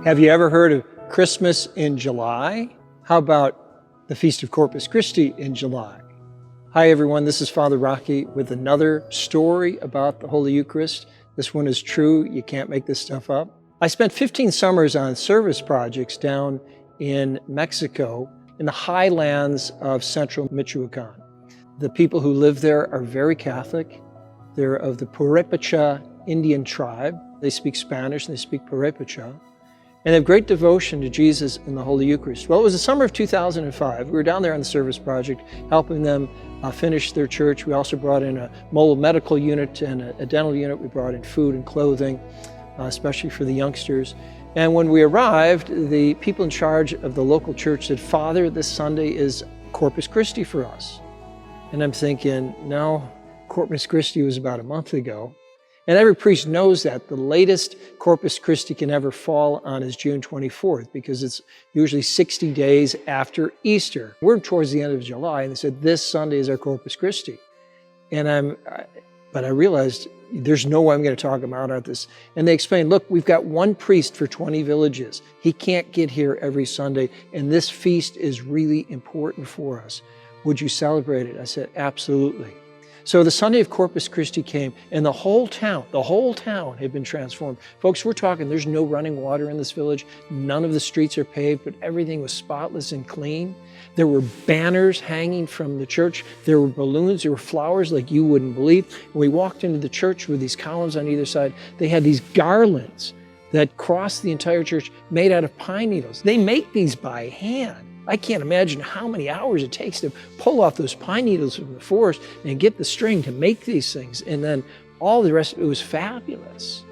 Have you ever heard of Christmas in July? How about the Feast of Corpus Christi in July? Hi everyone, this is Father Rocky with another story about the Holy Eucharist. This one is true, you can't make this stuff up. I spent 15 summers on service projects down in Mexico in the highlands of central Michoacan. The people who live there are very Catholic. They're of the Purépecha Indian tribe. They speak Spanish and they speak Purépecha. And they have great devotion to Jesus and the Holy Eucharist. Well, it was the summer of 2005. We were down there on the service project, helping them finish their church. We also brought in a mobile medical unit and a dental unit. We brought in food and clothing, especially for the youngsters. And when we arrived, the people in charge of the local church said, "Father, this Sunday is Corpus Christi for us." And I'm thinking, no, Corpus Christi was about a month ago. And every priest knows that the latest Corpus Christi can ever fall on is June 24th because it's usually 60 days after Easter. We're towards the end of July and they said, this Sunday is our Corpus Christi. And but I realized there's no way I'm going to talk them out on this. And they explained, look, we've got one priest for 20 villages. He can't get here every Sunday. And this feast is really important for us. Would you celebrate it? I said, absolutely. So the Sunday of Corpus Christi came and the whole town had been transformed. Folks, we're talking, there's no running water in this village. None of the streets are paved, but everything was spotless and clean. There were banners hanging from the church. There were balloons, there were flowers like you wouldn't believe. When we walked into the church with these columns on either side, they had these garlands that crossed the entire church made out of pine needles. They make these by hand. I can't imagine how many hours it takes to pull off those pine needles from the forest and get the string to make these things. And then all the rest of it was fabulous.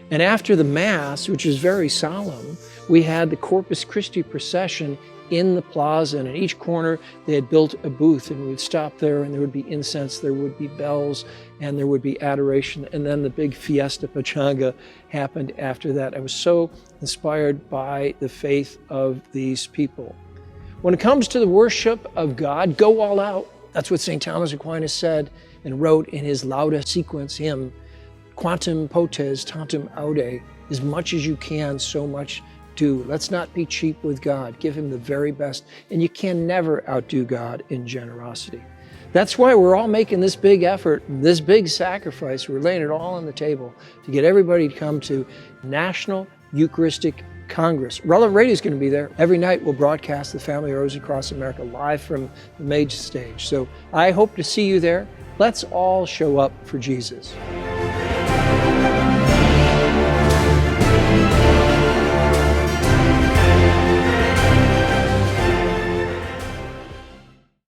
And after the Mass, which was very solemn, we had the Corpus Christi procession in the plaza, and in each corner they had built a booth, and we would stop there and there would be incense, there would be bells, and there would be adoration. And then the big fiesta pachanga happened after that. I was so inspired by the faith of these people. When it comes to the worship of God, go all out. That's what St. Thomas Aquinas said and wrote in his Lauda sequence hymn, Quantum potes tantum aude, as much as you can, so much do. Let's not be cheap with God. Give him the very best. And you can never outdo God in generosity. That's why we're all making this big effort, this big sacrifice. We're laying it all on the table to get everybody to come to National Eucharistic Congress. Relevant Radio is going to be there. Every night we'll broadcast the Family Rose across America live from the main stage. So I hope to see you there. Let's all show up for Jesus.